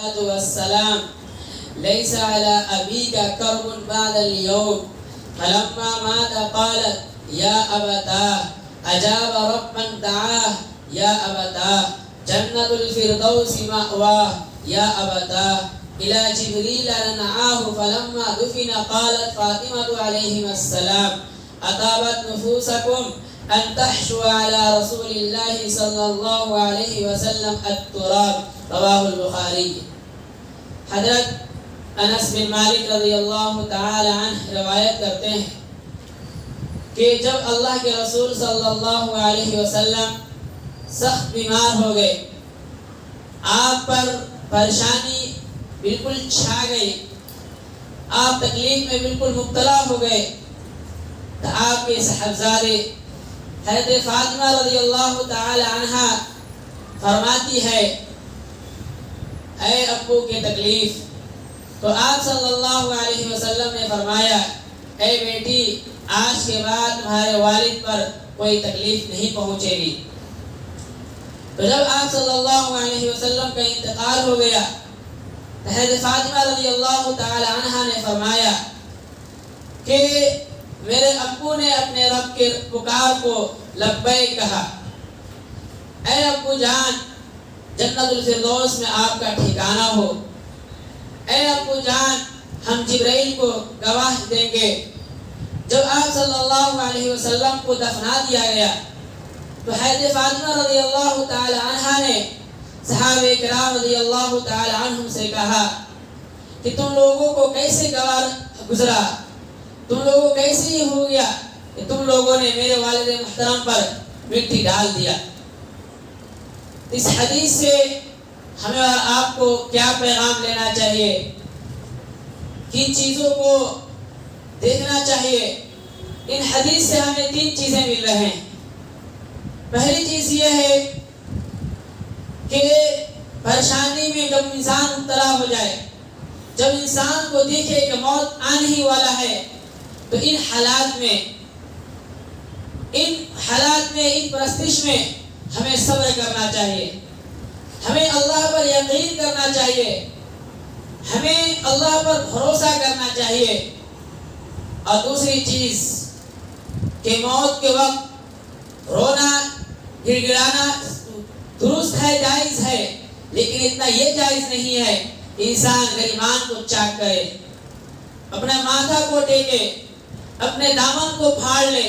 والسلام ليس على أبيك كرب بعد اليوم فلما مات قالت يا أبتاه أجاب ربا دعاه يا أبتاه جنة الفردوس مأواه يا أبتاه إلى جبريل نعاه فلما دفن قالت فاطمة عليهما السلام أطابت نفوسكم أن تحشوا على رسول الله صلى الله عليه وسلم التراب رواہ البخاری۔ حضرت انس بن مالک رضی اللہ تعالی عنہ روایت کرتے ہیں کہ جب اللہ کے رسول صلی اللہ علیہ وسلم سخت بیمار ہو گئے، آپ پر پریشانی بالکل چھا گئی، آپ تکلیف میں بالکل مبتلا ہو گئے، تو آپ کے صاحبزادے حضرت فاطمہ رضی اللہ تعالی عنہ فرماتی ہے اے ابو کے تکلیف، تو آپ صلی اللہ علیہ وسلم نے فرمایا اے بیٹی آج کے بعد تمہارے والد پر کوئی تکلیف نہیں پہنچے گی۔ تو جب آپ صلی اللہ علیہ وسلم کا انتقال ہو گیا، حضرت فاطمہ رضی اللہ تعالی عنہ نے فرمایا کہ میرے ابو نے اپنے رب کے پکار کو لبیک کہا، اے ابو جان جنت الفردوس میں آپ کا ٹھکانہ ہو، اے ابو جان ہم جبرائیل کو گواہ دیں گے۔ جب آپ صلی اللہ علیہ وسلم کو دفنا دیا گیا تو حضرت فاطمہ رضی اللہ تعالی عنہ نے صحابہ کرام رضی اللہ تعالی عنہم سے کہا کہ تم لوگوں کو کیسے گوار گزرا، تم لوگوں کو کیسے یہ ہو گیا کہ تم لوگوں نے میرے والد محترم پر مٹی ڈال دیا۔ اس حدیث سے ہمیں اور آپ کو کیا پیغام لینا چاہیے، کن چیزوں کو دیکھنا چاہیے؟ ان حدیث سے ہمیں 3 چیزیں مل رہے ہیں۔ پہلی چیز یہ ہے کہ پریشانی میں جب انسان مبتلا ہو جائے، جب انسان کو دیکھے کہ موت آنے ہی والا ہے، تو ان حالات میں ان پرستش میں ہمیں صبر کرنا چاہیے، ہمیں اللہ پر یقین کرنا چاہیے، ہمیں اللہ پر بھروسہ کرنا چاہیے۔ اور دوسری چیز کہ موت کے وقت رونا گڑ گڑانا درست ہے، جائز ہے، لیکن اتنا یہ جائز نہیں ہے کہ انسان غریبان کو چاک کرے، اپنا ماتھا کو ٹیکے، اپنے دامن کو پھاڑ لے،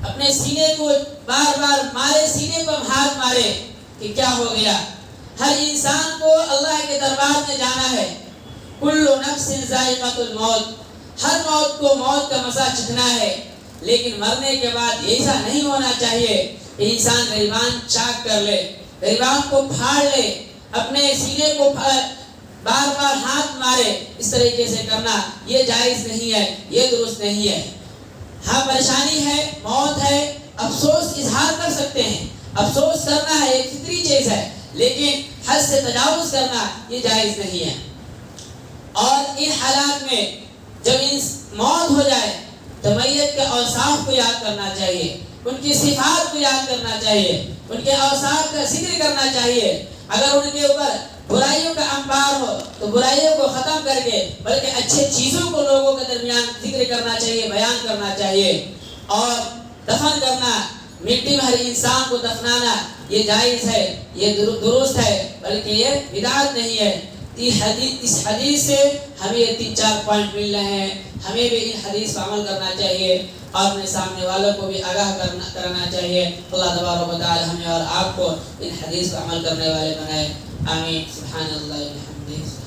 اپنے سینے کو بار بار مارے، سینے پر ہاتھ مارے کہ کیا ہو گیا۔ ہر انسان کو اللہ کے دربار میں جانا ہے، کل نفس ذائقۃ الموت، ہر موت کو موت کا مزہ چکھنا ہے، لیکن مرنے کے بعد ایسا نہیں ہونا چاہیے کہ انسان غریبان چاک کر لے، غریبان کو پھاڑ لے، اپنے سینے کو بار بار ہاتھ مارے۔ اس طریقے سے کرنا یہ جائز نہیں ہے، یہ درست نہیں ہے۔ ہاں پریشانی ہے، موت ہے، افسوس اظہار کر سکتے ہیں، افسوس کرنا ہے ایک فطری چیز ہے، لیکن حد سے تجاوز کرنا یہ جائز نہیں ہے۔ اور ان حالات میں جب موت ہو جائے تو میت کے اوصاف کو یاد کرنا چاہیے، ان کی صفات کو یاد کرنا چاہیے، ان کے اوصاف کا ذکر کرنا چاہیے۔ اگر ان کے اوپر برائیوں کا انبار ہو تو برائیوں کو ختم کر کے بلکہ اچھے چیزوں کو لوگوں کے درمیان ذکر کرنا چاہیے، بیان کرنا چاہیے۔ اور دفن کرنا، مٹی میں ہر انسان کو دفنانا یہ جائز ہے، یہ درست ہے، بلکہ یہ بدعت نہیں ہے۔ اس حدیث سے ہمیں یہ 3-4 پوائنٹ مل رہے ہیں۔ ہمیں بھی ان حدیث پر عمل کرنا چاہیے اور اپنے سامنے والوں کو بھی آگاہ کرنا چاہیے۔ اللہ تبارک و تعالی ہمیں اور آپ کو ان حدیث پر عمل کرنے والے بنائے، آمین۔ سبحان اللہ و بحمدہ۔